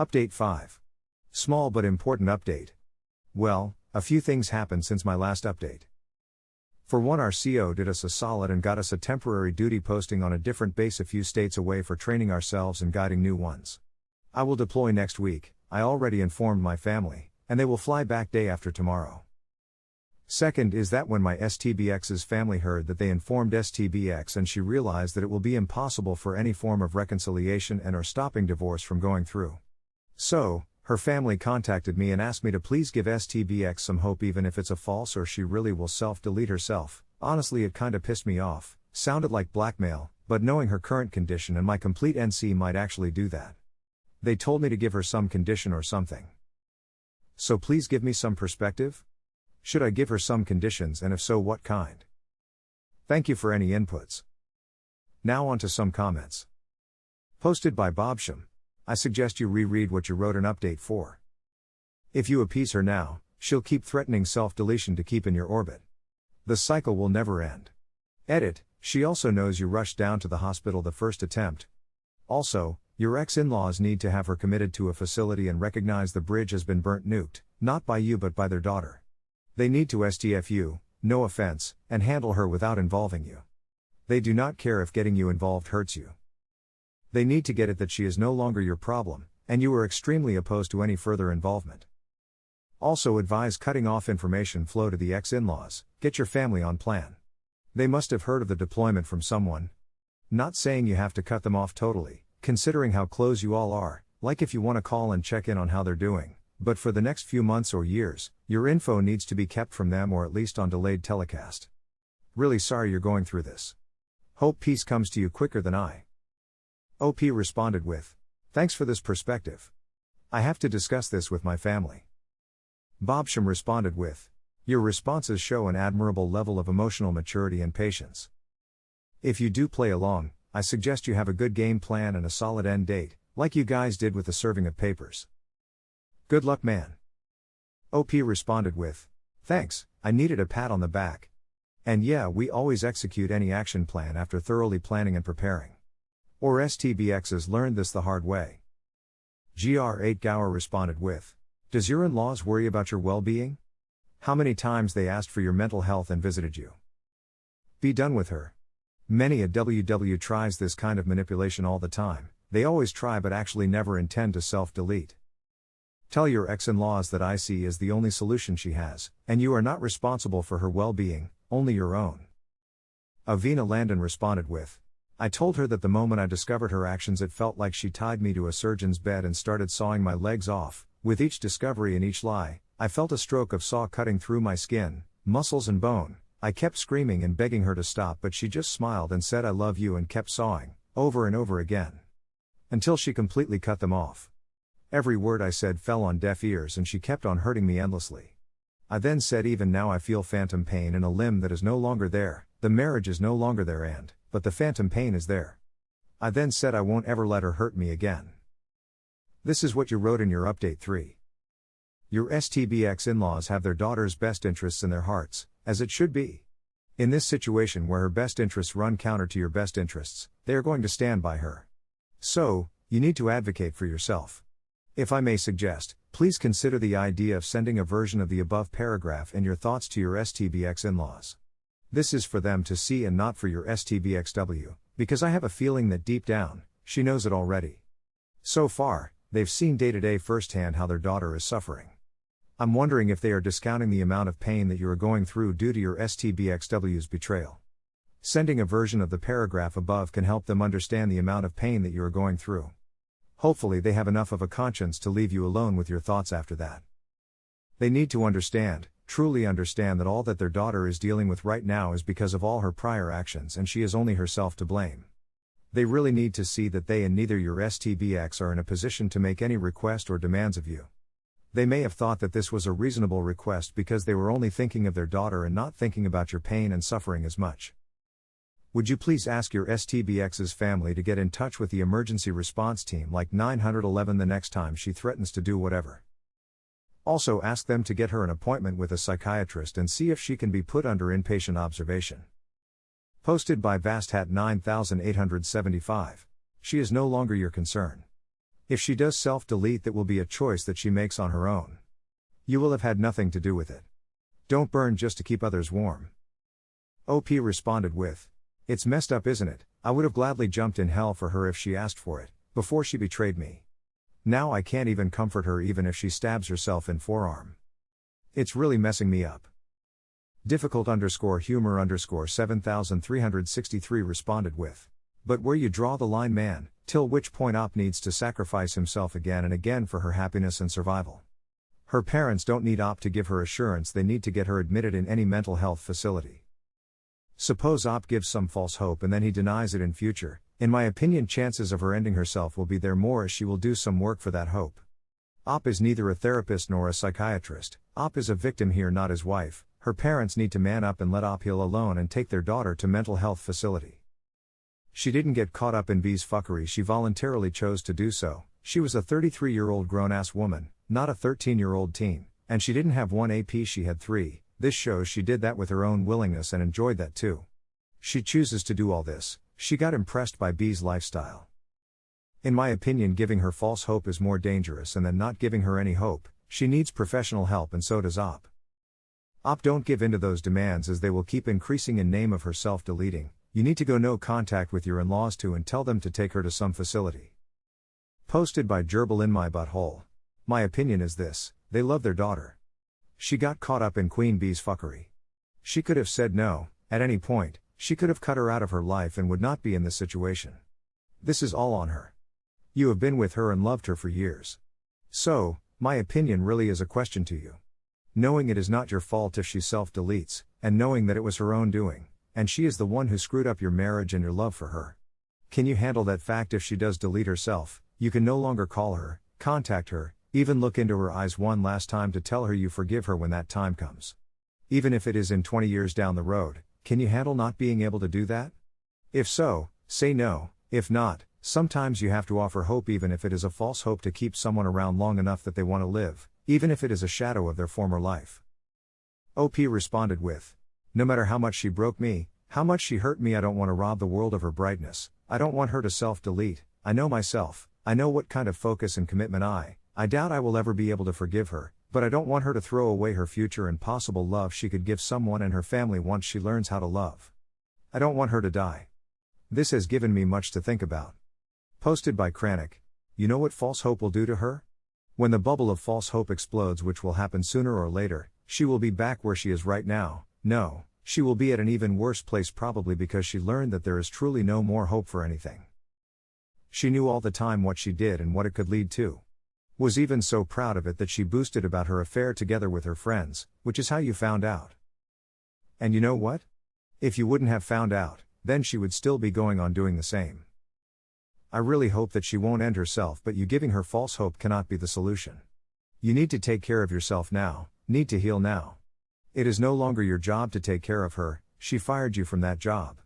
Update 5. Small but important update. Well, a few things happened since my last update. For one, our CO did us a solid and got us a temporary duty posting on a different base a few states away for training ourselves and guiding new ones. I will deploy next week. I already informed my family, and they will fly back day after tomorrow. Second is that when my STBX's family heard that they informed STBX, and she realized that it will be impossible for any form of reconciliation and or stopping divorce from going through. So, her family contacted me and asked me to please give STBX some hope even if it's a false or she really will self-delete herself. Honestly, it kinda pissed me off, sounded like blackmail, but knowing her current condition and my complete NC might actually do that. They told me to give her some condition or something. So please give me some perspective? Should I give her some conditions, and if so, what kind? Thank you for any inputs. Now on to some comments. Posted by Bobsham. I suggest you reread what you wrote in update 4. If you appease her now, she'll keep threatening self-deletion to keep in your orbit. The cycle will never end. Edit, she also knows you rushed down to the hospital the first attempt. Also, your ex-in-laws need to have her committed to a facility and recognize the bridge has been burnt nuked, not by you but by their daughter. They need to STF you, no offense, and handle her without involving you. They do not care if getting you involved hurts you. They need to get it that she is no longer your problem, and you are extremely opposed to any further involvement. Also advise cutting off information flow to the ex-in-laws, get your family on plan. They must have heard of the deployment from someone. Not saying you have to cut them off totally, considering how close you all are, like if you want to call and check in on how they're doing, but for the next few months or years, your info needs to be kept from them or at least on delayed telecast. Really sorry you're going through this. Hope peace comes to you quicker than I. OP responded with, thanks for this perspective. I have to discuss this with my family. Bobsham responded with, your responses show an admirable level of emotional maturity and patience. If you do play along, I suggest you have a good game plan and a solid end date, like you guys did with the serving of papers. Good luck, man. OP responded with, thanks, I needed a pat on the back. And yeah, we always execute any action plan after thoroughly planning and preparing. Or STBXs learned this the hard way. GR8 Gower responded with, does your in-laws worry about your well-being? How many times they asked for your mental health and visited you? Be done with her. Many a WW tries this kind of manipulation all the time. They always try but actually never intend to self-delete. Tell your ex-in-laws that IC is the only solution she has, and you are not responsible for her well-being, only your own. Avina Landon responded with, I told her that the moment I discovered her actions it felt like she tied me to a surgeon's bed and started sawing my legs off. With each discovery and each lie, I felt a stroke of saw cutting through my skin, muscles and bone. I kept screaming and begging her to stop, but she just smiled and said I love you and kept sawing, over and over again. Until she completely cut them off. Every word I said fell on deaf ears and she kept on hurting me endlessly. I then said even now I feel phantom pain in a limb that is no longer there, the marriage is no longer there but the phantom pain is there. I then said I won't ever let her hurt me again. This is what you wrote in your update 3. Your STBX in-laws have their daughter's best interests in their hearts, as it should be. In this situation where her best interests run counter to your best interests, they are going to stand by her. So, you need to advocate for yourself. If I may suggest, please consider the idea of sending a version of the above paragraph in your thoughts to your STBX in-laws. This is for them to see and not for your STBXW, because I have a feeling that deep down, she knows it already. So far, they've seen day-to-day firsthand how their daughter is suffering. I'm wondering if they are discounting the amount of pain that you are going through due to your STBXW's betrayal. Sending a version of the paragraph above can help them understand the amount of pain that you are going through. Hopefully they have enough of a conscience to leave you alone with your thoughts after that. They need to understand, truly understand that all that their daughter is dealing with right now is because of all her prior actions and she is only herself to blame. They really need to see that they and neither your STBX are in a position to make any request or demands of you. They may have thought that this was a reasonable request because they were only thinking of their daughter and not thinking about your pain and suffering as much. Would you please ask your STBX's family to get in touch with the emergency response team like 911 the next time she threatens to do whatever. Also ask them to get her an appointment with a psychiatrist and see if she can be put under inpatient observation. Posted by VastHat 9875. She is no longer your concern. If she does self-delete, that will be a choice that she makes on her own. You will have had nothing to do with it. Don't burn just to keep others warm. OP responded with, "It's messed up, isn't it? I would have gladly jumped in hell for her if she asked for it, before she betrayed me. Now I can't even comfort her even if she stabs herself in forearm. It's really messing me up." Difficult_humor_7363 responded with, "But where you draw the line, man, till which point op needs to sacrifice himself again and again for her happiness and survival. Her parents don't need op to give her assurance, they need to get her admitted in any mental health facility. Suppose op gives some false hope and then he denies it in future, in my opinion chances of her ending herself will be there more as she will do some work for that hope. Op is neither a therapist nor a psychiatrist, op is a victim here, not his wife. Her parents need to man up and let op heal alone and take their daughter to mental health facility. She didn't get caught up in B's fuckery, she voluntarily chose to do so. She was a 33-year-old grown-ass woman, not a 13-year-old teen, and she didn't have 1 AP, she had 3. This shows she did that with her own willingness and enjoyed that too. She chooses to do all this, she got impressed by B's lifestyle. In my opinion, giving her false hope is more dangerous and than not giving her any hope. She needs professional help and so does op. Op don't give in to those demands as they will keep increasing in name of her self-deleting. You need to go no contact with your in-laws too and tell them to take her to some facility." Posted by Gerbil in my butthole. My opinion is this, they love their daughter. She got caught up in Queen B's fuckery. She could have said no, at any point, she could have cut her out of her life and would not be in this situation. This is all on her. You have been with her and loved her for years. So, my opinion really is a question to you. Knowing it is not your fault if she self-deletes, and knowing that it was her own doing, and she is the one who screwed up your marriage and your love for her. Can you handle that fact if she does delete herself? You can no longer call her, contact her, even look into her eyes one last time to tell her you forgive her when that time comes. Even if it is in 20 years down the road, can you handle not being able to do that? If so, say no. If not, sometimes you have to offer hope even if it is a false hope to keep someone around long enough that they want to live, even if it is a shadow of their former life. OP responded with, "No matter how much she broke me, how much she hurt me, I don't want to rob the world of her brightness. I don't want her to self-delete. I know myself, I know what kind of focus and commitment I doubt I will ever be able to forgive her, but I don't want her to throw away her future and possible love she could give someone and her family once she learns how to love. I don't want her to die." This has given me much to think about. Posted by Kranik. You know what false hope will do to her? When the bubble of false hope explodes, which will happen sooner or later, she will be back where she is right now. No, she will be at an even worse place, probably because she learned that there is truly no more hope for anything. She knew all the time what she did and what it could lead to. Was even so proud of it that she boasted about her affair together with her friends, which is how you found out. And you know what? If you wouldn't have found out, then she would still be going on doing the same. I really hope that she won't end herself, but you giving her false hope cannot be the solution. You need to take care of yourself now, need to heal now. It is no longer your job to take care of her, she fired you from that job.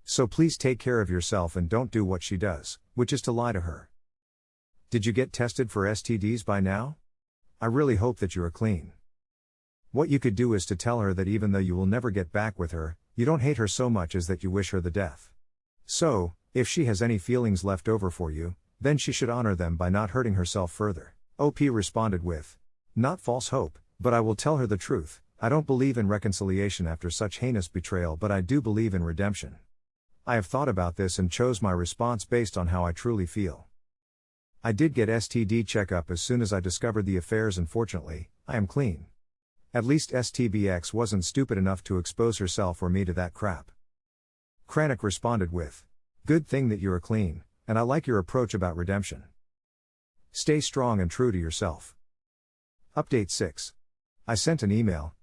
So please take care of yourself and don't do what she does, which is to lie to her. Did you get tested for STDs by now? I really hope that you are clean. What you could do is to tell her that even though you will never get back with her, you don't hate her so much as that you wish her the death. So, if she has any feelings left over for you, then she should honor them by not hurting herself further. OP responded with, "Not false hope, but I will tell her the truth. I don't believe in reconciliation after such heinous betrayal, but I do believe in redemption. I have thought about this and chose my response based on how I truly feel. I did get STD checkup as soon as I discovered the affairs and fortunately, I am clean. At least STBX wasn't stupid enough to expose herself or me to that crap." Kranik responded with, "Good thing that you are clean, and I like your approach about redemption. Stay strong and true to yourself." Update 6. I sent an email.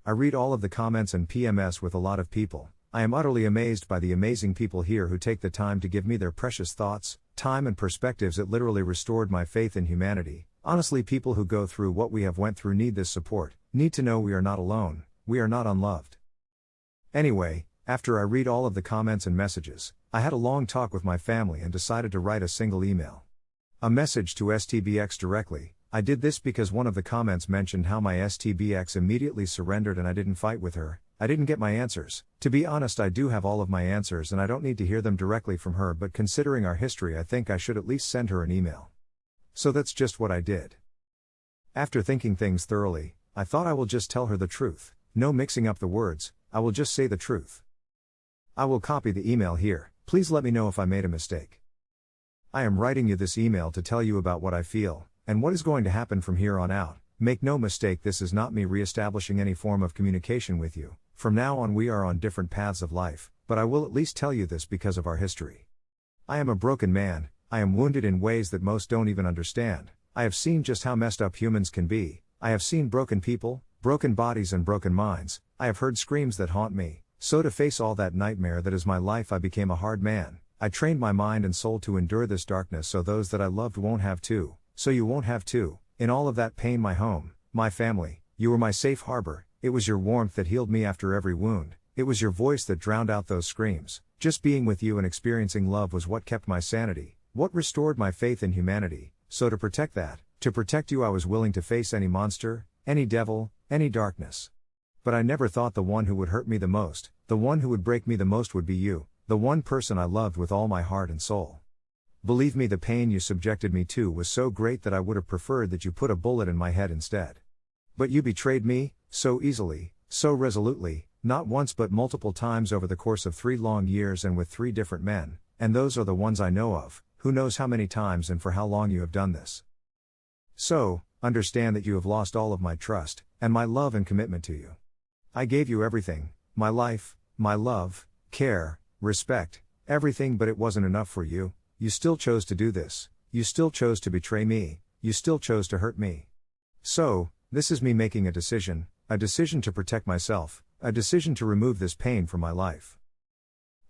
I read all of the comments and PMS with a lot of people. I am utterly amazed by the amazing people here who take the time to give me their precious thoughts, time and perspectives. It literally restored my faith in humanity. Honestly, people who go through what we have went through need this support, need to know we are not alone, we are not unloved. Anyway, after I read all of the comments and messages, I had a long talk with my family and decided to write a single email. A message to STBX directly. I did this because one of the comments mentioned how my STBX immediately surrendered and I didn't fight with her. I didn't get my answers. To be honest, I do have all of my answers and I don't need to hear them directly from her, but considering our history, I think I should at least send her an email. So that's just what I did. After thinking things thoroughly, I thought I will just tell her the truth. No mixing up the words, I will just say the truth. I will copy the email here, please let me know if I made a mistake. I am writing you this email to tell you about what I feel, and what is going to happen from here on out. Make no mistake, this is not me re-establishing any form of communication with you. From now on we are on different paths of life, but I will at least tell you this because of our history. I am a broken man, I am wounded in ways that most don't even understand. I have seen just how messed up humans can be. I have seen broken people, broken bodies and broken minds. I have heard screams that haunt me. So to face all that nightmare that is my life, I became a hard man. I trained my mind and soul to endure this darkness so those that I loved won't have to, so you won't have to. In all of that pain, my home, my family, you were my safe harbor. It was your warmth that healed me after every wound. It was your voice that drowned out those screams. Just being with you and experiencing love was what kept my sanity, what restored my faith in humanity. So to protect that, to protect you, I was willing to face any monster, any devil, any darkness. But I never thought the one who would hurt me the most, the one who would break me the most would be you, the one person I loved with all my heart and soul. Believe me, the pain you subjected me to was so great that I would have preferred that you put a bullet in my head instead. But you betrayed me, so easily, so resolutely, not once but multiple times over the course of 3 long years and with 3 different men, and those are the ones I know of. Who knows how many times and for how long you have done this. So, understand that you have lost all of my trust, and my love and commitment to you. I gave you everything, my life, my love, care, respect, everything, but it wasn't enough for you. You still chose to do this, you still chose to betray me, you still chose to hurt me. So, this is me making a decision to protect myself, a decision to remove this pain from my life.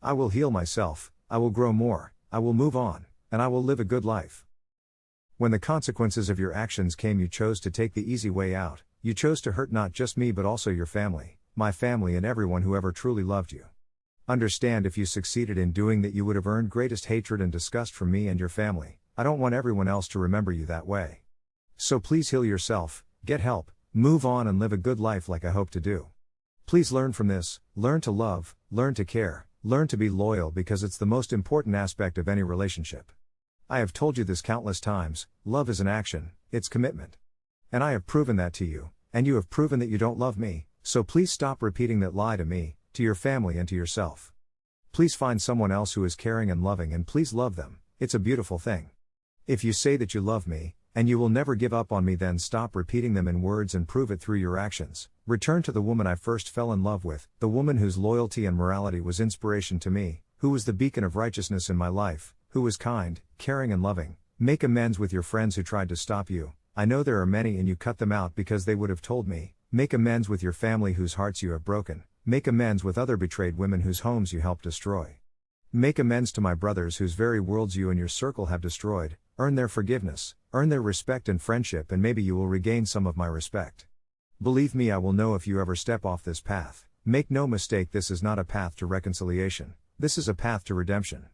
I will heal myself, I will grow more, I will move on, and I will live a good life. When the consequences of your actions came, you chose to take the easy way out. You chose to hurt not just me but also your family, my family, and everyone who ever truly loved you. Understand, if you succeeded in doing that, you would have earned greatest hatred and disgust from me and your family. I don't want everyone else to remember you that way. So please heal yourself, get help, move on and live a good life like I hope to do. Please learn from this, learn to love, learn to care, learn to be loyal, because it's the most important aspect of any relationship. I have told you this countless times, love is an action, it's commitment. And I have proven that to you, and you have proven that you don't love me, so please stop repeating that lie to me, to your family and to yourself. Please find someone else who is caring and loving, and please love them. It's a beautiful thing. If you say that you love me, and you will never give up on me, then stop repeating them in words and prove it through your actions. Return to the woman I first fell in love with, the woman whose loyalty and morality was inspiration to me, who was the beacon of righteousness in my life, who was kind, caring and loving. Make amends with your friends who tried to stop you. I know there are many and you cut them out because they would have told me. Make amends with your family whose hearts you have broken. Make amends with other betrayed women whose homes you helped destroy. Make amends to my brothers whose very worlds you and your circle have destroyed. Earn their forgiveness, earn their respect and friendship, and maybe you will regain some of my respect. Believe me, I will know if you ever step off this path. Make no mistake, this is not a path to reconciliation. This is a path to redemption.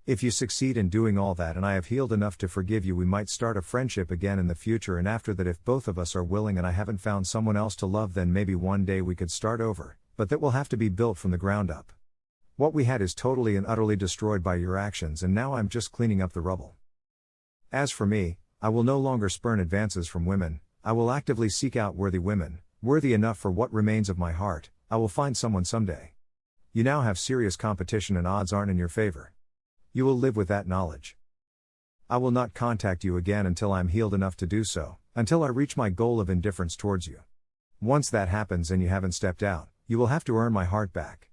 If you succeed in doing all that and I have healed enough to forgive you, we might start a friendship again in the future, and after that, if both of us are willing and I haven't found someone else to love, then maybe one day we could start over, but that will have to be built from the ground up. What we had is totally and utterly destroyed by your actions, and now I'm just cleaning up the rubble. As for me, I will no longer spurn advances from women. I will actively seek out worthy women, worthy enough for what remains of my heart. I will find someone someday. You now have serious competition and odds aren't in your favor. You will live with that knowledge. I will not contact you again until I'm healed enough to do so, until I reach my goal of indifference towards you. Once that happens and you haven't stepped out, you will have to earn my heart back.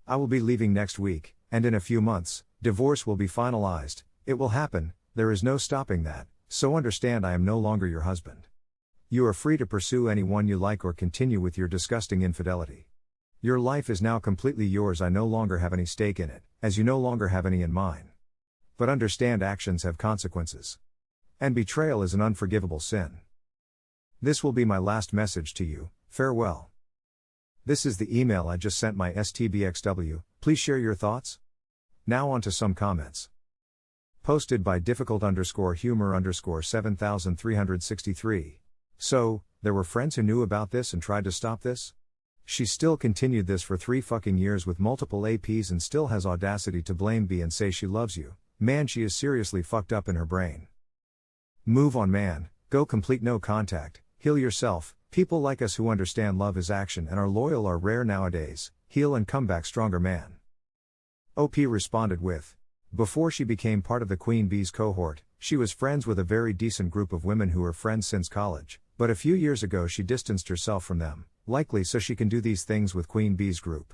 I will be leaving next week, and in a few months, divorce will be finalized. It will happen, there is no stopping that, so understand I am no longer your husband. You are free to pursue anyone you like or continue with your disgusting infidelity. Your life is now completely yours. I no longer have any stake in it, as you no longer have any in mine. But understand, actions have consequences. And betrayal is an unforgivable sin. This will be my last message to you. Farewell. This is the email I just sent my STBXW. Please share your thoughts. Now on to some comments. Posted by difficult_humor_7363. So, there were friends who knew about this and tried to stop this? She still continued this for 3 fucking years with multiple APs and still has audacity to blame B and say she loves you. Man, she is seriously fucked up in her brain. Move on, man, go complete no contact, heal yourself. People like us who understand love is action and are loyal are rare nowadays. Heal and come back stronger, man. OP responded with, before she became part of the Queen Bee's cohort, she was friends with a very decent group of women who were friends since college, but a few years ago she distanced herself from them, likely so she can do these things with Queen Bee's group.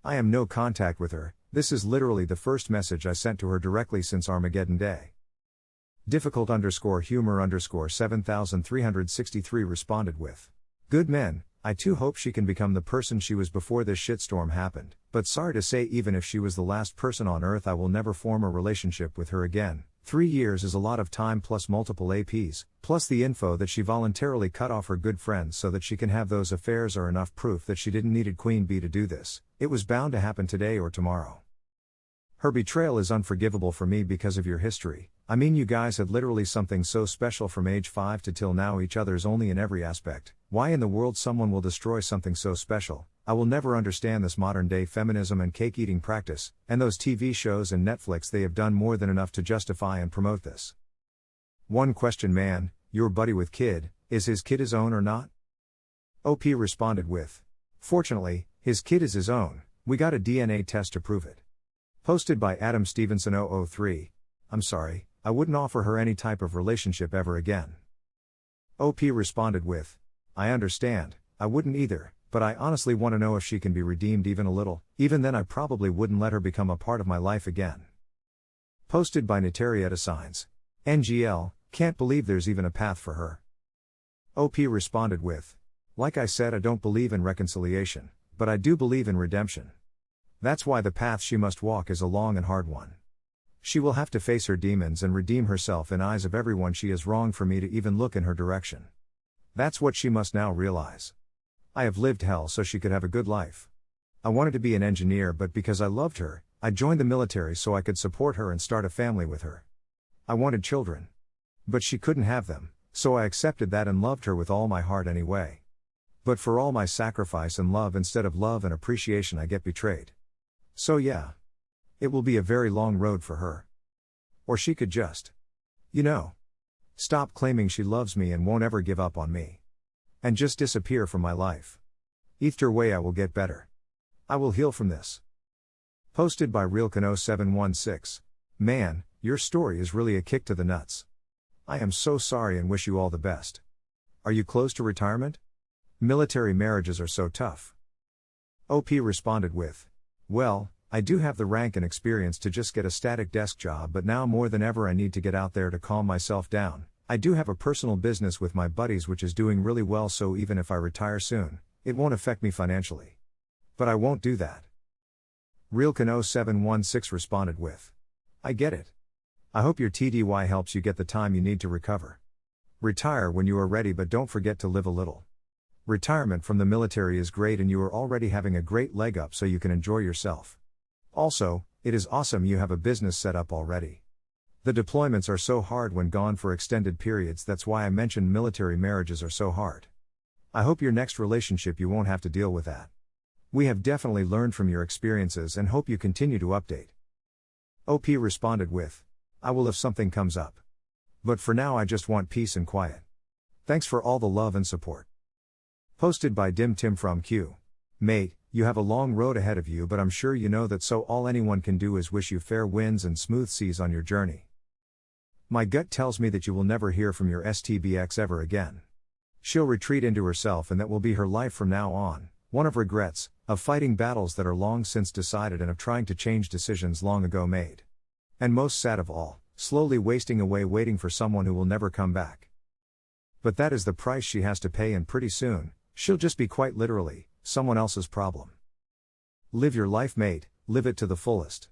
I am no contact with her. This is literally the first message I sent to her directly since Armageddon Day. Difficult _humor 7363 responded with, good men, I too hope she can become the person she was before this shitstorm happened, but sorry to say even if she was the last person on earth I will never form a relationship with her again. 3 years is a lot of time plus multiple APs, plus the info that she voluntarily cut off her good friends so that she can have those affairs are enough proof that she didn't needed Queen Bee to do this. It was bound to happen today or tomorrow. Her betrayal is unforgivable for me because of your history. I mean, you guys had literally something so special from age 5 to till now, each other's only in every aspect. Why in the world someone will destroy something so special? I will never understand this modern day feminism and cake eating practice, and those TV shows and Netflix, they have done more than enough to justify and promote this. One question, man, your buddy with kid, is his kid his own or not? OP responded with, fortunately, his kid is his own, we got a DNA test to prove it. Posted by Adam Stevenson 003, I'm sorry, I wouldn't offer her any type of relationship ever again. OP responded with, I understand, I wouldn't either, but I honestly want to know if she can be redeemed even a little. Even then I probably wouldn't let her become a part of my life again. Posted by Natarietta Signs. NGL, can't believe there's even a path for her. OP responded with, like I said, I don't believe in reconciliation, but I do believe in redemption. That's why the path she must walk is a long and hard one. She will have to face her demons and redeem herself in eyes of everyone she has wronged for me to even look in her direction. That's what she must now realize. I have lived hell so she could have a good life. I wanted to be an engineer, but because I loved her, I joined the military so I could support her and start a family with her. I wanted children. But she couldn't have them, so I accepted that and loved her with all my heart anyway. But for all my sacrifice and love, instead of love and appreciation, I get betrayed. So yeah. It will be a very long road for her. Or she could just, stop claiming she loves me and won't ever give up on me. And just disappear from my life. Either way I will get better. I will heal from this. Posted by Realcano716. Man, your story is really a kick to the nuts. I am so sorry and wish you all the best. Are you close to retirement? Military marriages are so tough. OP responded with, well, I do have the rank and experience to just get a static desk job, but now more than ever I need to get out there to calm myself down. I do have a personal business with my buddies which is doing really well, so even if I retire soon, it won't affect me financially. But I won't do that. Realcano716 responded with, I get it. I hope your TDY helps you get the time you need to recover. Retire when you are ready, but don't forget to live a little. Retirement from the military is great and you are already having a great leg up, so you can enjoy yourself. Also, it is awesome you have a business set up already. The deployments are so hard when gone for extended periods, that's why I mentioned military marriages are so hard. I hope your next relationship you won't have to deal with that. We have definitely learned from your experiences and hope you continue to update. OP responded with, I will if something comes up. But for now I just want peace and quiet. Thanks for all the love and support. Posted by Dim Tim from Q. Mate, you have a long road ahead of you, but I'm sure you know that, so all anyone can do is wish you fair winds and smooth seas on your journey. My gut tells me that you will never hear from your STBX ever again. She'll retreat into herself and that will be her life from now on, one of regrets, of fighting battles that are long since decided and of trying to change decisions long ago made. And most sad of all, slowly wasting away waiting for someone who will never come back. But that is the price she has to pay, and pretty soon, she'll just be quite literally someone else's problem. Live your life, mate, live it to the fullest.